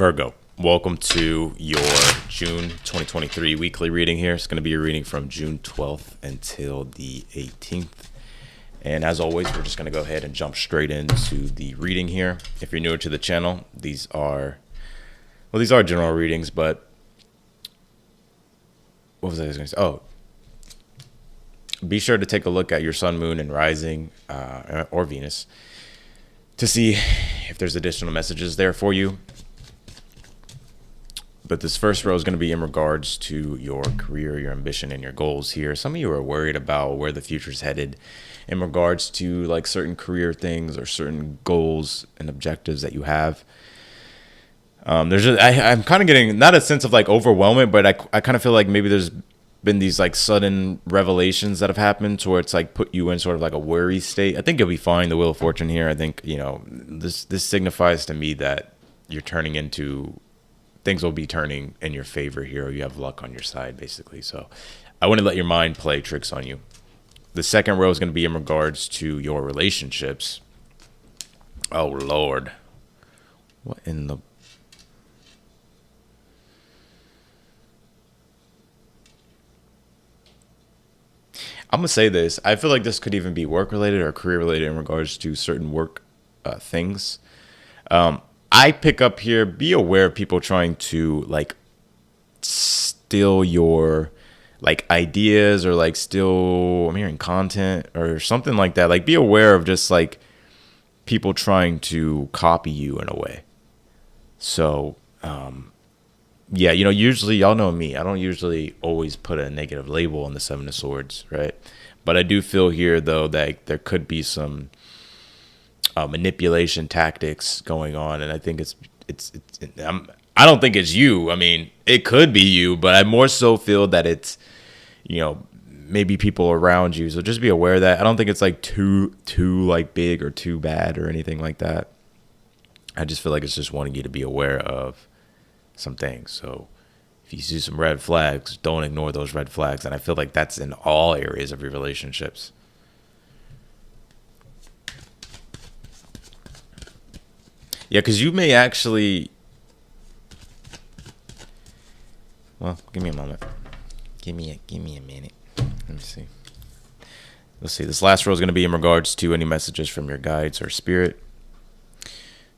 Virgo, welcome to your June 2023 weekly reading here. It's going to be a reading from June 12th until the 18th. And as always, we're just going to go ahead and jump straight into the reading here. If you're newer to the channel, these are general readings, but what was I going to say? Oh, be sure to take a look at your sun, moon, and rising or Venus to see if there's additional messages there for you. But this first row is going to be in regards to your career, your ambition, and your goals here. Some of you are worried about where the future's headed in regards to like certain career things or certain goals and objectives that you have. I'm kind of getting not a sense of like overwhelming, but I kind of feel like maybe there's been these like sudden revelations that have happened to where it's like put you in sort of like a worry state. I think you'll be fine. The Wheel of Fortune here. I think, this signifies to me that you're turning into things will be turning in your favor here, or you have luck on your side, basically. So I wouldn't let your mind play tricks on you. The second row is going to be in regards to your relationships. Oh, Lord. What in the... I'm going to say this. I feel like this could even be work-related or career-related in regards to certain work things. I pick up here, be aware of people trying to like steal your like ideas or like steal, I'm hearing content or something like that. Like be aware of just like people trying to copy you in a way. So, yeah, usually y'all know me. I don't usually always put a negative label on the Seven of Swords, right? But I do feel here though that there could be some manipulation tactics going on, and I think I don't think it's you. I mean, it could be you, but I more so feel that it's maybe people around you. So just be aware of that. I don't think it's like too like big or too bad or anything like that. I just feel like it's just wanting you to be aware of some things. So if you see some red flags, don't ignore those red flags. And I feel like that's in all areas of your relationships. Yeah, because you may actually... Well, give me a moment. Give me a minute. Let me see. Let's see. This last row is going to be in regards to any messages from your guides or spirit.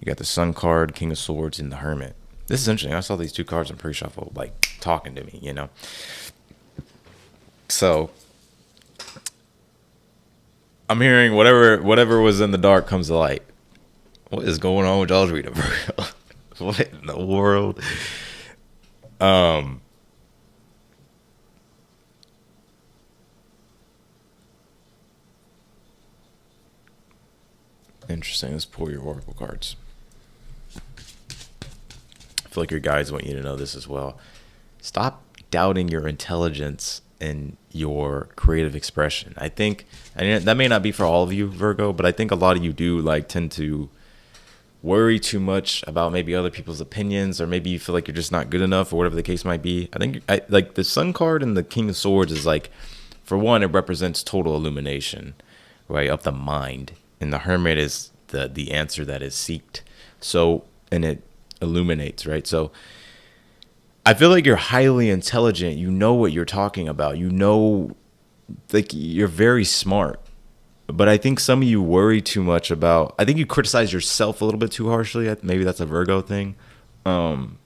You got the Sun card, King of Swords, and the Hermit. This is interesting. I saw these two cards in pre-shuffle, like, talking to me, So, I'm hearing whatever was in the dark comes to light. What is going on with y'all's reading, bro? What in the world? Interesting. Let's pull your oracle cards. I feel like your guides want you to know this as well. Stop doubting your intelligence and your creative expression. I think, and that may not be for all of you, Virgo, but I think a lot of you do like tend to worry too much about maybe other people's opinions, or maybe you feel like you're just not good enough, or whatever the case might be. I think like the Sun card and the King of Swords is like, for one, it represents total illumination, right, of the mind, and the Hermit is the answer that is seeked. So, and it illuminates, right? So I feel like you're highly intelligent. You know what you're talking about. Like you're very smart. But I think some of you worry too much about... I think you criticize yourself a little bit too harshly. Maybe that's a Virgo thing. And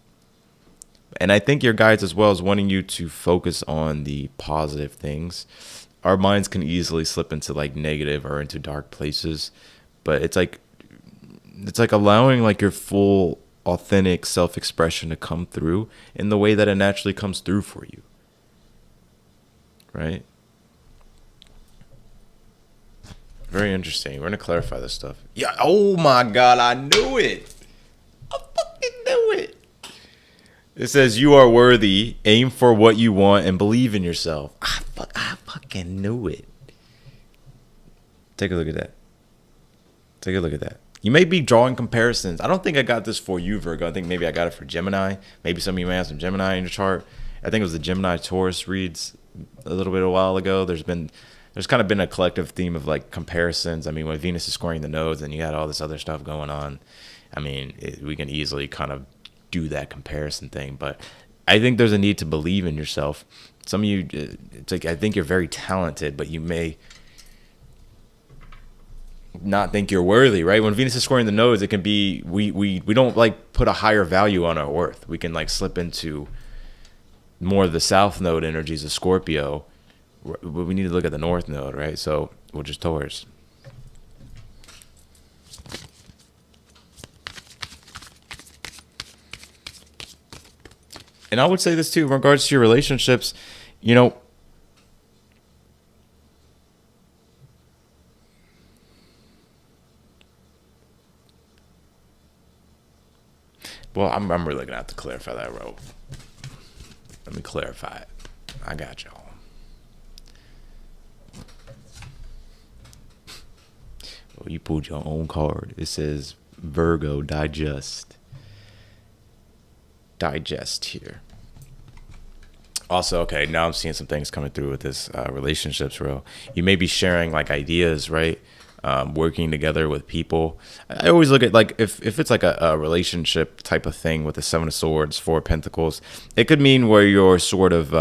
I think your guides as well is wanting you to focus on the positive things. Our minds can easily slip into like negative or into dark places. But it's like allowing like your full authentic self-expression to come through in the way that it naturally comes through for you. Right? Very interesting. We're going to clarify this stuff. Yeah. Oh, my God. I knew it. I fucking knew it. It says you are worthy. Aim for what you want and believe in yourself. I fucking knew it. Take a look at that. Take a look at that. You may be drawing comparisons. I don't think I got this for you, Virgo. I think maybe I got it for Gemini. Maybe some of you may have some Gemini in your chart. I think it was the Gemini Taurus reads a little bit a while ago. There's kind of been a collective theme of like comparisons. I mean, when Venus is squaring the nodes and you got all this other stuff going on, I mean, we can easily kind of do that comparison thing. But I think there's a need to believe in yourself. Some of you, it's like, I think you're very talented, but you may not think you're worthy, right? When Venus is squaring the nodes, it can be, we don't like put a higher value on our worth. We can like slip into more of the south node energies of Scorpio, but we need to look at the north node, right? So, which is Taurus. And I would say this too, in regards to your relationships, you know, well, I'm really gonna have to clarify that, bro. Let me clarify it. I got y'all. Well, you pulled your own card. It says Virgo digest. Digest here. Also, okay, now I'm seeing some things coming through with this relationships, bro. You may be sharing like ideas, right? Working together with people. I always look at like if it's like a relationship type of thing with the Seven of Swords, Four of Pentacles, it could mean where you're sort of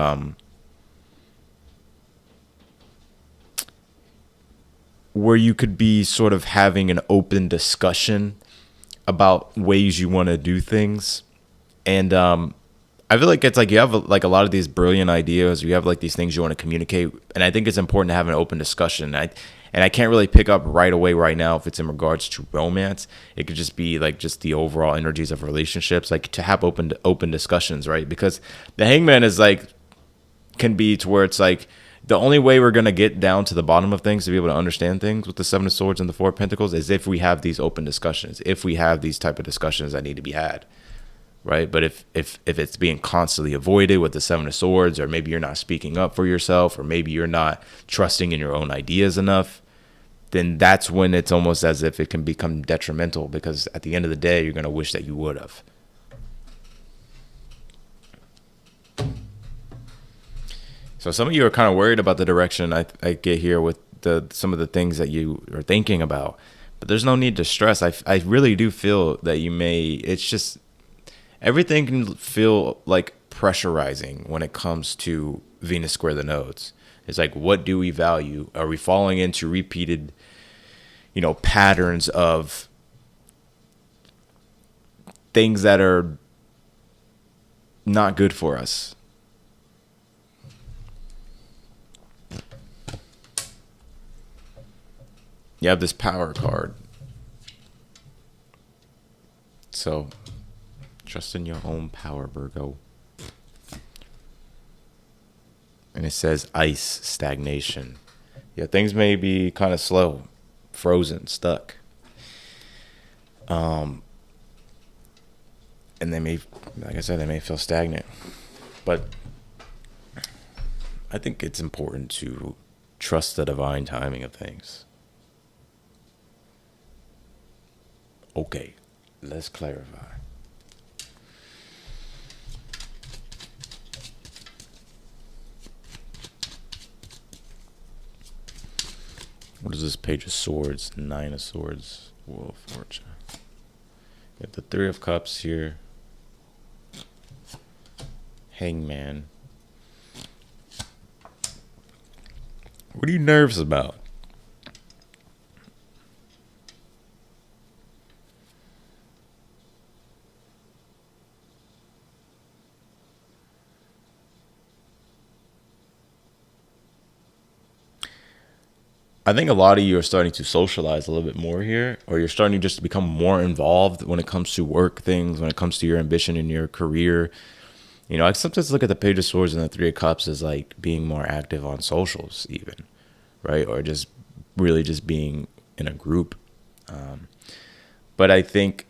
where you could be sort of having an open discussion about ways you want to do things. And I feel like it's like you have like a lot of these brilliant ideas. You have like these things you want to communicate, and I think it's important to have an open discussion. And I can't really pick up right away right now if it's in regards to romance. It could just be like just the overall energies of relationships, like to have open discussions, right? Because the Hangman is like can be to where it's like the only way we're gonna get down to the bottom of things to be able to understand things with the Seven of Swords and the Four of Pentacles is if we have these open discussions, if we have these type of discussions that need to be had. Right. But if it's being constantly avoided with the Seven of Swords, or maybe you're not speaking up for yourself, or maybe you're not trusting in your own ideas enough, then that's when it's almost as if it can become detrimental, because at the end of the day, you're going to wish that you would have. So some of you are kind of worried about the direction I get here with some of the things that you are thinking about. But there's no need to stress. I really do feel that you may, it's just, everything can feel like pressurizing when it comes to Venus square the nodes. It's like, what do we value? Are we falling into repeated, patterns of things that are not good for us? You have this power card. So trust in your own power, Virgo. And it says ice, stagnation. Yeah, things may be kind of slow, frozen, stuck. And they may, like I said, they may feel stagnant. But I think it's important to trust the divine timing of things. Okay, let's clarify. What is this? Page of Swords, Nine of Swords, Wheel of Fortune. You have the Three of Cups here. Hangman. What are you nervous about? I think a lot of you are starting to socialize a little bit more here, or you're starting just to become more involved when it comes to work things, when it comes to your ambition in your career. I sometimes look at the Page of Swords and the Three of Cups as like being more active on socials even, right? Or just really just being in a group. But I think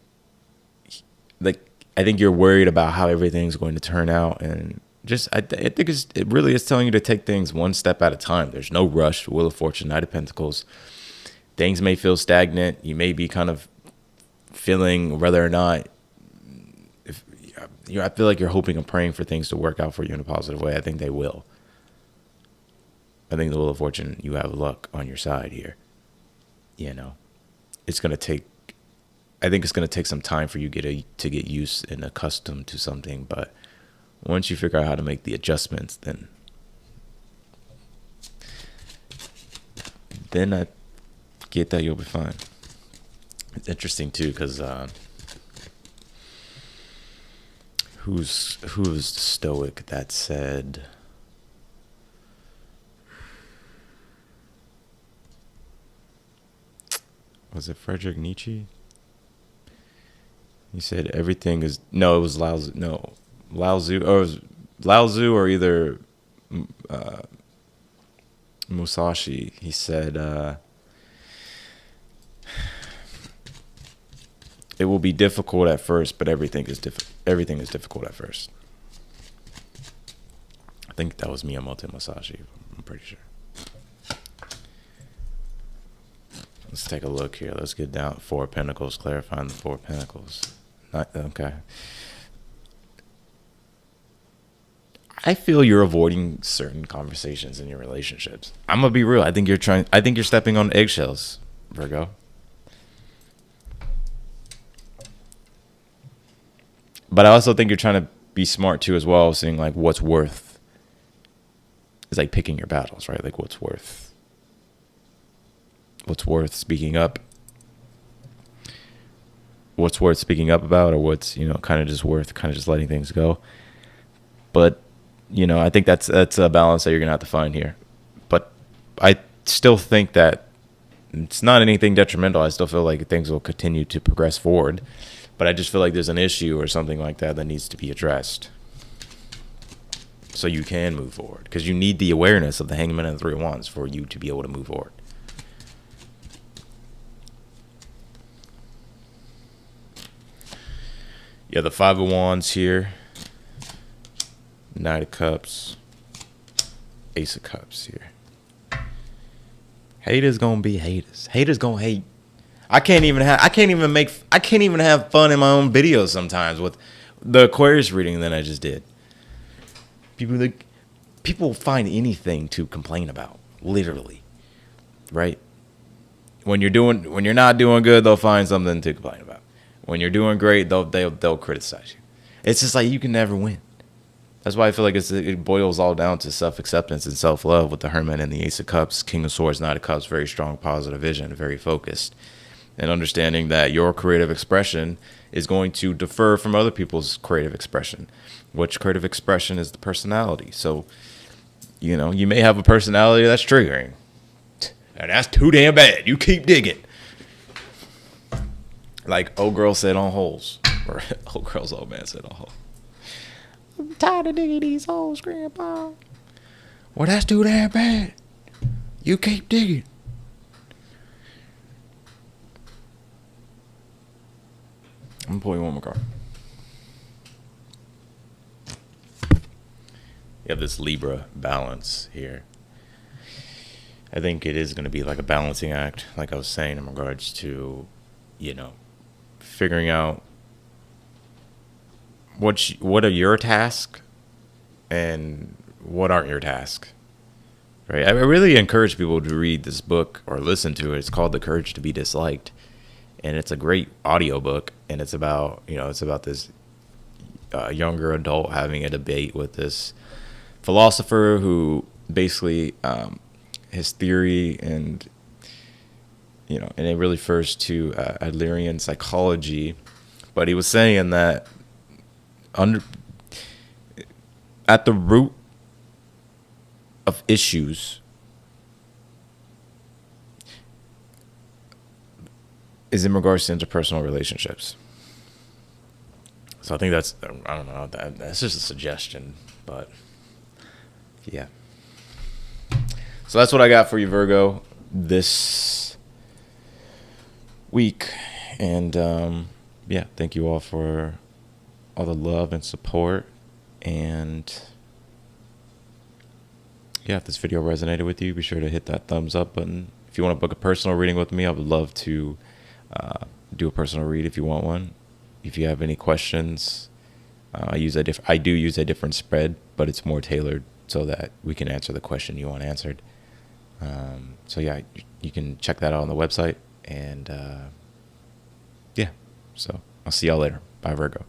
you're worried about how everything's going to turn out, and I think it really is telling you to take things one step at a time. There's no rush. Wheel of Fortune, Knight of Pentacles. Things may feel stagnant. You may be kind of feeling whether or not, I feel like you're hoping and praying for things to work out for you in a positive way. I think they will. I think the Wheel of Fortune, you have luck on your side here. It's going to take I think it's going to take some time for you to get used and accustomed to something. But once you figure out how to make the adjustments, then I get that you'll be fine. It's interesting too, because who's the Stoic that said, was it Friedrich Nietzsche? He said everything is, no, it was Lao Tzu, no, Lao Tzu, or it was Lao Tzu, or either Musashi. He said it will be difficult at first, but everything is difficult at first. I think that was Miyamoto Musashi, I'm pretty sure. Let's take a look here. Let's get down. Four of Pentacles, clarifying the Four of Pentacles. Okay. I feel you're avoiding certain conversations in your relationships. I'm gonna be real. I think you're stepping on eggshells, Virgo. But I also think you're trying to be smart too as well, seeing like what's worth. It's like picking your battles, right? Like what's worth speaking up. What's worth speaking up about, or what's, kind of just worth kind of just letting things go. But, I think that's a balance that you're going to have to find here. But I still think that it's not anything detrimental. I still feel like things will continue to progress forward. But I just feel like there's an issue or something like that needs to be addressed, so you can move forward. Because you need the awareness of the Hangman and the Three of Wands for you to be able to move forward. Yeah, the Five of Wands here. Knight of Cups. Ace of Cups here. Haters gonna be haters. Haters gonna hate. I can't even have fun in my own videos sometimes with the Aquarius reading that I just did. People find anything to complain about, literally. Right? When you're not doing good, they'll find something to complain about. When you're doing great, they'll criticize you. It's just like you can never win. That's why I feel like it boils all down to self-acceptance and self-love with the Hermit and the Ace of Cups, King of Swords, Knight of Cups, very strong, positive vision, very focused. And understanding that your creative expression is going to differ from other people's creative expression, which creative expression is the personality. So, you may have a personality that's triggering. And that's too damn bad. You keep digging. Like old girl said on holes. Or old girl's old man said on holes. I'm tired of digging these holes, Grandpa. Well, that's too damn bad. You keep digging. I'm gonna pull you one more card. You have this Libra balance here. I think it is going to be like a balancing act, like I was saying, in regards to, figuring out what are your tasks and what aren't your tasks. Right? I really encourage people to read this book or listen to it. It's called The Courage to be Disliked. And it's a great audiobook, and it's about this younger adult having a debate with this philosopher who basically his theory and it really refers to Adlerian psychology, but he was saying that at the root of issues is in regards to interpersonal relationships. So I think that's, I don't know, that's just a suggestion, but yeah. So that's what I got for you, Virgo, this week. And yeah, thank you all for all the love and support. And yeah, if this video resonated with you, be sure to hit that thumbs up button. If you want to book a personal reading with me, I would love to do a personal read if you want one. If you have any questions, I do use a different spread, but it's more tailored so that we can answer the question you want answered. So yeah, you can check that out on the website. And yeah, So I'll see y'all later. Bye, Virgo.